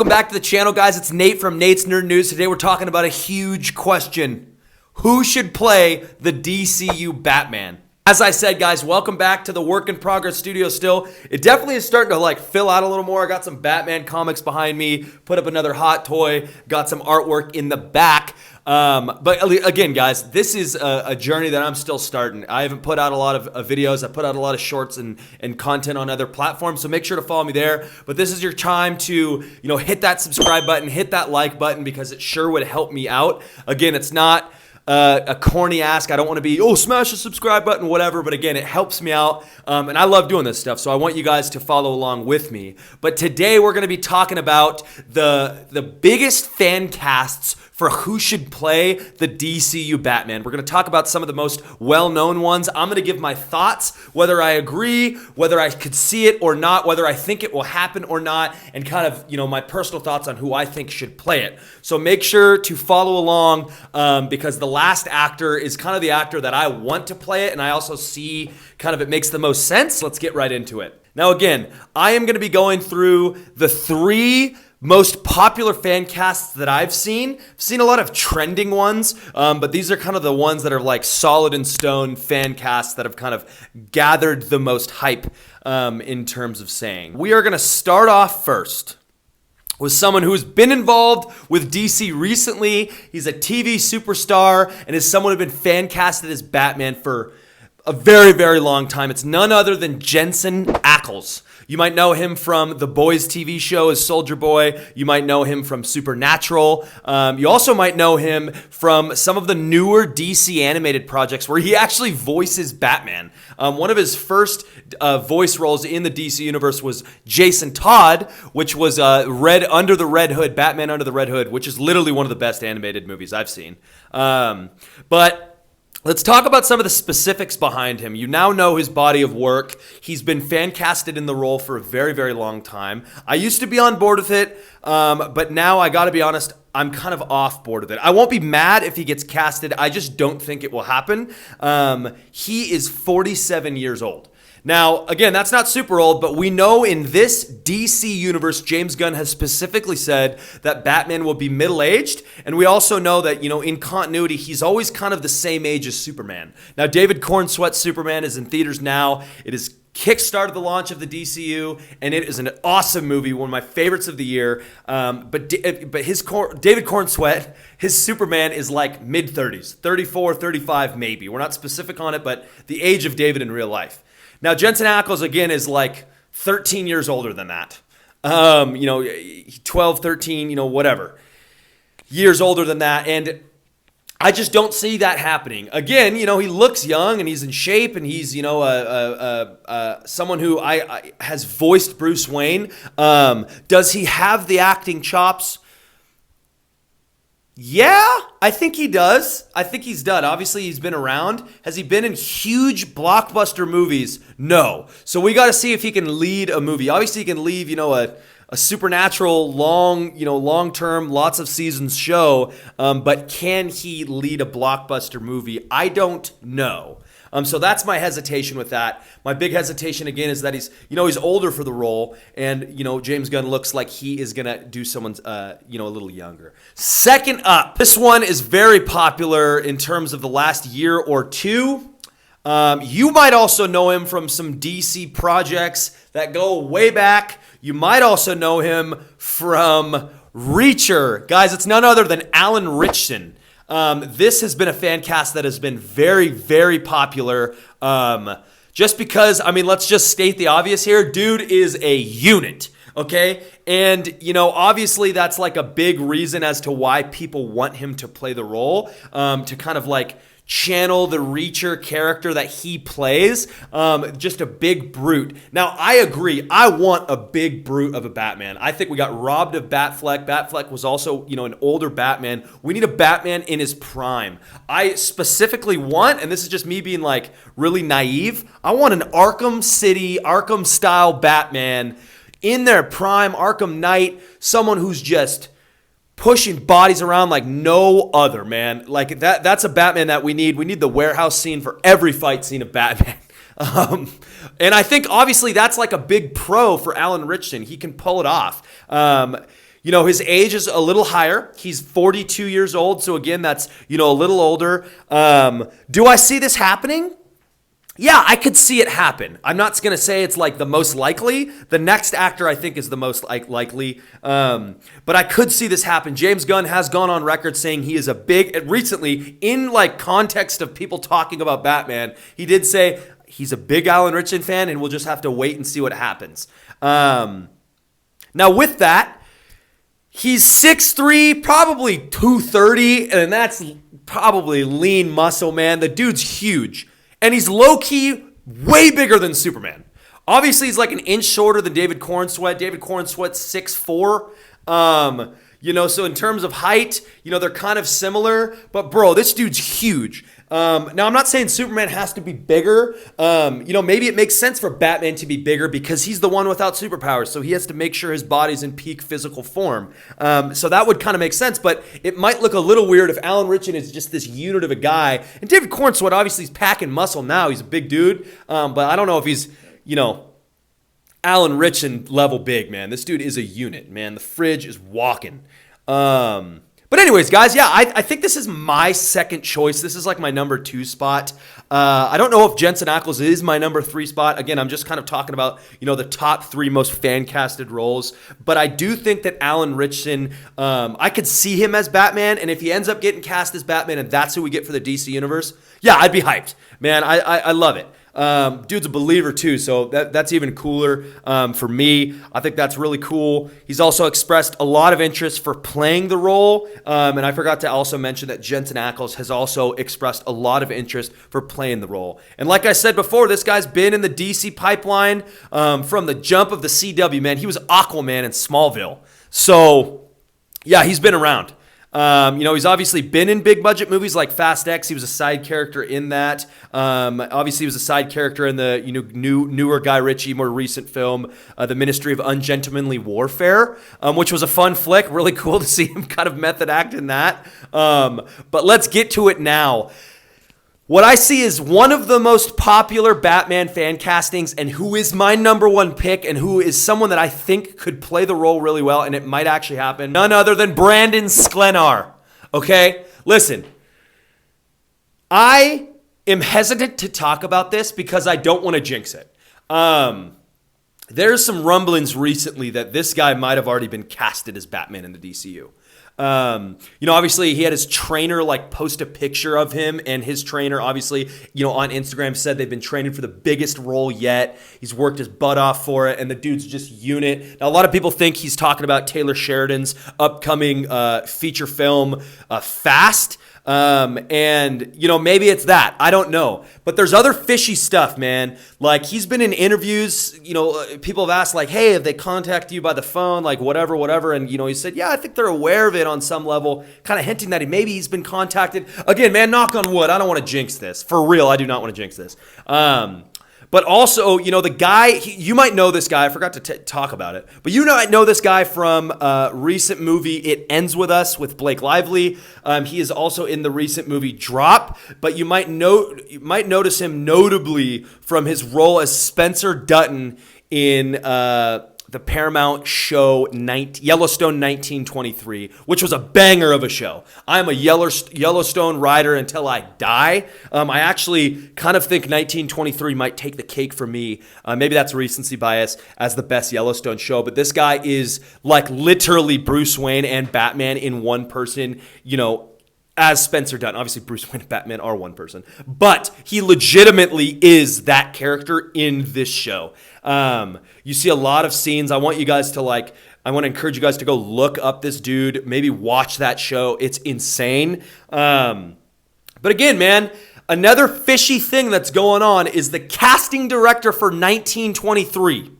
Welcome back to the channel, guys. It's Nate from Nate's Nerd News. Today we're talking about a huge question. Who should play the DCU Batman? As I said, guys, welcome back to the Work in Progress studio still. It definitely is starting to fill out a little more. I got some Batman comics behind me, put up another hot toy, got some artwork in the back. But again, guys, this is a journey that I'm still starting. I haven't put out a lot of videos. I put out a lot of shorts and content on other platforms, so make sure to follow me there. But this is your time to, hit that subscribe button, hit that like button, because it sure would help me out. Again, it's not a corny ask. I don't want to be, smash the subscribe button, whatever. But again, it helps me out. And I love doing this stuff. So I want you guys to follow along with me. But today we're going to be talking about the biggest fan casts for who should play the DCU Batman. We're going to talk about some of the most well-known ones. I'm going to give my thoughts, whether I agree, whether I could see it or not, whether I think it will happen or not, and kind of, my personal thoughts on who I think should play it. So make sure to follow along because the last actor is kind of the actor that I want to play it, and I also see kind of it makes the most sense. Let's get right into it. Now, again, I am going to be going through the three most popular fan casts that I've seen. I've seen a lot of trending ones, but these are kind of the ones that are like solid in stone fan casts that have kind of gathered the most hype in terms of saying. We are going to start off first with someone who's been involved with DC recently. He's a TV superstar and is someone who's been fan casted as Batman for a very, very long time. It's none other than Jensen Ackles. You might know him from The Boys TV show as Soldier Boy. You might know him from Supernatural. You also might know him from some of the newer DC animated projects where he actually voices Batman. One of his first voice roles in the DC universe was Jason Todd, which was Batman Under the Red Hood, which is literally one of the best animated movies I've seen. But let's talk about some of the specifics behind him. You now know his body of work. He's been fan casted in the role for a very, very long time. I used to be on board with it, but now I got to be honest, I'm kind of off board with it. I won't be mad if he gets casted. I just don't think it will happen. He is 47 years old. Now, again, that's not super old, but we know in this DC universe, James Gunn has specifically said that Batman will be middle-aged, and we also know that, in continuity, he's always kind of the same age as Superman. Now, David Cornsweet's Superman is in theaters now. It has kickstarted the launch of the DCU, and it is an awesome movie, one of my favorites of the year. But David Cornsweet, his Superman is like mid-30s, 34, 35 maybe. We're not specific on it, but the age of David in real life. Now, Jensen Ackles, again, is like 13 years older than that. 12, 13, whatever. Years older than that. And I just don't see that happening. Again, he looks young and he's in shape and he's, someone who has voiced Bruce Wayne. Does he have the acting chops? Yeah, I think he does. I think he's done. Obviously, he's been around. Has he been in huge blockbuster movies? No. So we got to see if he can lead a movie. Obviously, he can lead, a supernatural, long-term, lots of seasons show. But can he lead a blockbuster movie? I don't know. So that's my hesitation with that. My big hesitation, again, is that he's older for the role. And, James Gunn looks like he is going to do someone's, a little younger. Second up, this one is very popular in terms of the last year or two. You might also know him from some DC projects that go way back. You might also know him from Reacher. Guys, it's none other than Alan Ritchson. This has been a fan cast that has been very, very popular. Just because, let's just state the obvious here. Dude is a unit, okay? And, obviously that's like a big reason as to why people want him to play the role, to kind of channel the Reacher character that he plays. Just a big brute. Now, I agree. I want a big brute of a Batman. I think we got robbed of Batfleck. Batfleck was also, an older Batman. We need a Batman in his prime. I specifically want, and this is just me being really naive, I want an Arkham City, Arkham style Batman in their prime, Arkham Knight, someone who's just pushing bodies around like no other, man. That's a Batman that we need. We need the warehouse scene for every fight scene of Batman. And I think obviously that's like a big pro for Alan Ritchson. He can pull it off. His age is a little higher. He's 42 years old. So again, that's, a little older. Do I see this happening? Yeah, I could see it happen. I'm not going to say it's like the most likely. The next actor I think is the most likely. But I could see this happen. James Gunn has gone on record saying he is a big, recently in like context of people talking about Batman, he did say he's a big Alan Ritchson fan and we'll just have to wait and see what happens. Now with that, he's 6'3", probably 230, and that's probably lean muscle, man. The dude's huge. And he's low-key way bigger than Superman. Obviously, he's like an inch shorter than David Corenswet. David Corenswet's 6'4". So in terms of height, they're kind of similar. But, bro, this dude's huge. Now, I'm not saying Superman has to be bigger. Maybe it makes sense for Batman to be bigger because he's the one without superpowers. So he has to make sure his body's in peak physical form. So that would kind of make sense. But it might look a little weird if Alan Ritchson is just this unit of a guy. And David Corenswet, obviously, he's packing muscle now. He's a big dude. But I don't know if he's, Alan Ritchson level big, man. This dude is a unit, man. The fridge is walking. But anyways, guys, yeah, I think this is my second choice. This is like my number 2 spot. I don't know if Jensen Ackles is my number 3 spot. Again, I'm just kind of talking about, the top 3 most fan-casted roles. But I do think that Alan Ritchson, I could see him as Batman. And if he ends up getting cast as Batman and that's who we get for the DC Universe, yeah, I'd be hyped. Man, I love it. Dude's a believer too, so that's even cooler for me. I think that's really cool. He's also expressed a lot of interest for playing the role, and I forgot to also mention that Jensen Ackles has also expressed a lot of interest for playing the role. And like I said before, this guy's been in the DC pipeline from the jump of the CW, man. He was Aquaman in Smallville. So, yeah, he's been around. He's obviously been in big budget movies like Fast X. He was a side character in that. Obviously, he was a side character in the newer Guy Ritchie, more recent film, The Ministry of Ungentlemanly Warfare, which was a fun flick. Really cool to see him kind of method act in that. But let's get to it now. What I see is one of the most popular Batman fan castings and who is my number 1 pick and who is someone that I think could play the role really well, and it might actually happen. None other than Brandon Sklenar. Okay? Listen, I am hesitant to talk about this because I don't want to jinx it. There's some rumblings recently that this guy might have already been casted as Batman in the DCU. Obviously he had his trainer post a picture of him, and his trainer obviously, on Instagram said they've been training for the biggest role yet. He's worked his butt off for it, and the dude's just unit. Now, a lot of people think he's talking about Taylor Sheridan's upcoming feature film, Fast. Maybe it's that. I don't know. But there's other fishy stuff, man. Like, he's been in interviews, people have asked, hey, have they contacted you by the phone? Whatever. And, he said, yeah, I think they're aware of it on some level, kind of hinting that maybe he's been contacted. Again, man, knock on wood. I don't want to jinx this. For real, I do not want to jinx this. But also, the guy, you might know this guy. I forgot to talk about it. But I know this guy from a recent movie, It Ends With Us, with Blake Lively. He is also in the recent movie Drop. But you might notice him notably from his role as Spencer Dutton in the Paramount show Yellowstone 1923, which was a banger of a show. I'm a Yellowstone rider until I die. I actually kind of think 1923 might take the cake for me. Maybe that's recency bias as the best Yellowstone show, but this guy is literally Bruce Wayne and Batman in one person, as Spencer Dutton. Obviously, Bruce Wayne and Batman are one person, but he legitimately is that character in this show. You see a lot of scenes. I want to encourage you guys to go look up this dude, maybe watch that show. It's insane. But again, man, another fishy thing that's going on is the casting director for 1923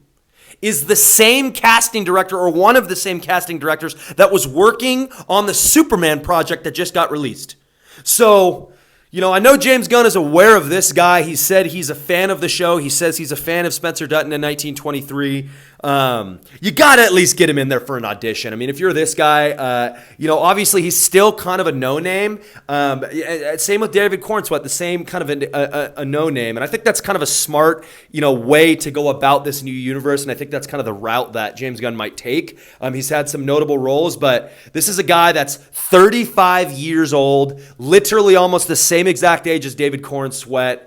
is the same casting director, or one of the same casting directors, that was working on the Superman project that just got released. So, I know James Gunn is aware of this guy. He said he's a fan of the show. He says he's a fan of Spencer Dutton in 1923. You got to at least get him in there for an audition. I mean, if you're this guy, obviously he's still kind of a no-name. Same with David Cornsweet, the same kind of a no-name. And I think that's kind of a smart, way to go about this new universe. And I think that's kind of the route that James Gunn might take. He's had some notable roles, but this is a guy that's 35 years old, literally almost the same exact age as David Cornsweet.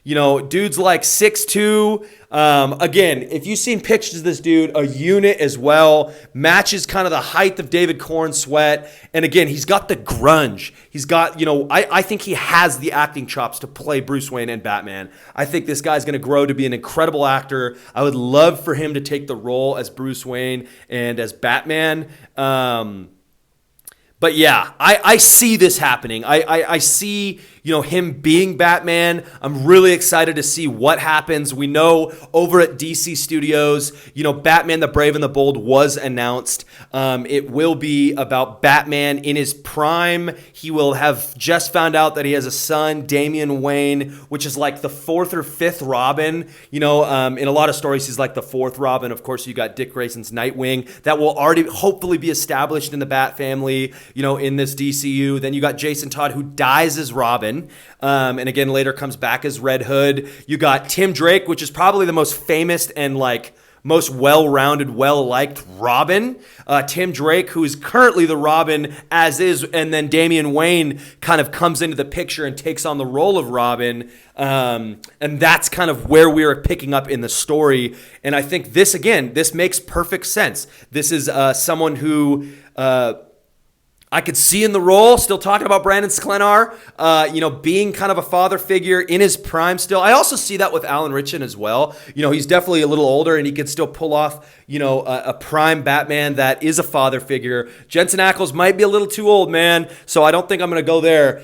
Dude's like 6'2". Again, if you've seen pictures of this dude, a unit as well, matches kind of the height of David Cornsweet. And again, he's got the grunge. He's got, I think he has the acting chops to play Bruce Wayne and Batman. I think this guy's going to grow to be an incredible actor. I would love for him to take the role as Bruce Wayne and as Batman. But yeah, I see this happening. I see, him being Batman. I'm really excited to see what happens. We know over at DC Studios, Batman the Brave and the Bold was announced. It will be about Batman in his prime. He will have just found out that he has a son, Damian Wayne, which is like the fourth or fifth Robin. In a lot of stories, he's like the fourth Robin. Of course, you got Dick Grayson's Nightwing. That will already hopefully be established in the Bat family, in this DCU. Then you got Jason Todd, who dies as Robin. And again, later comes back as Red Hood. You got Tim Drake, which is probably the most famous and most well-rounded, well-liked Robin. Tim Drake, who is currently the Robin as is, and then Damian Wayne kind of comes into the picture and takes on the role of Robin. And that's kind of where we are picking up in the story. And I think this makes perfect sense. This is someone who... I could see in the role, still talking about Brandon Sklenar, being kind of a father figure in his prime still. I also see that with Alan Ritchson as well. He's definitely a little older and he can still pull off, a prime Batman that is a father figure. Jensen Ackles might be a little too old, man, so I don't think I'm going to go there.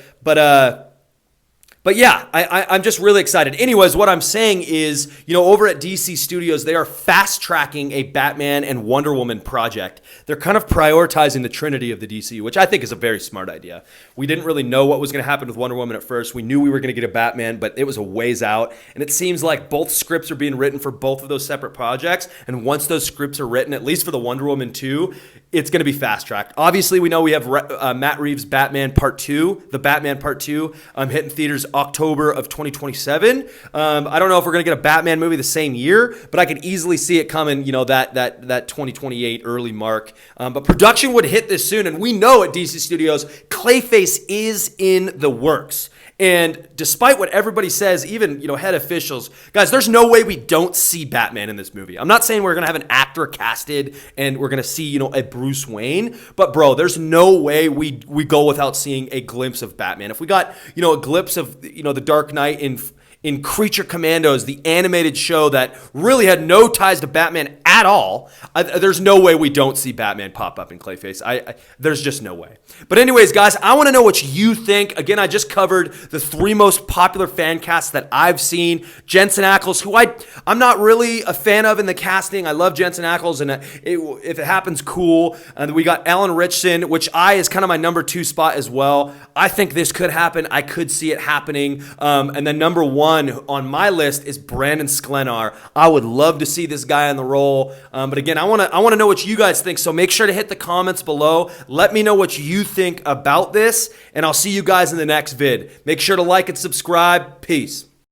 But yeah, I'm just really excited. Anyways, what I'm saying is, over at DC Studios, they are fast-tracking a Batman and Wonder Woman project. They're kind of prioritizing the trinity of the DCU, which I think is a very smart idea. We didn't really know what was going to happen with Wonder Woman at first. We knew we were going to get a Batman, but it was a ways out. And it seems like both scripts are being written for both of those separate projects. And once those scripts are written, at least for the Wonder Woman 2, it's going to be fast-tracked. Obviously, we know we have Matt Reeves' Batman Part 2, the Batman Part 2, hitting theaters October of 2027. I don't know if we're going to get a Batman movie the same year, but I could easily see it coming, that 2028 early mark. But production would hit this soon, and we know at DC Studios, Clayface is in the works. And despite what everybody says, even, head officials, guys, there's no way we don't see Batman in this movie. I'm not saying we're going to have an actor casted and we're going to see, a Bruce Wayne. But, bro, there's no way we go without seeing a glimpse of Batman. If we got, a glimpse of, the Dark Knight in Creature Commandos, the animated show that really had no ties to Batman at all, there's no way we don't see Batman pop up in Clayface. There's just no way. But anyways, guys, I want to know what you think. Again, I just covered the 3 most popular fan casts that I've seen. Jensen Ackles, who I'm not really a fan of in the casting. I love Jensen Ackles, and if it happens, cool. And we got Alan Ritchson, which is kind of my number 2 spot as well. I think this could happen. I could see it happening. And then number 1 on my list is Brandon Sklenar. I would love to see this guy on the roll. But again, I want to know what you guys think. So make sure to hit the comments below. Let me know what you think about this, and I'll see you guys in the next vid. Make sure to like and subscribe. Peace.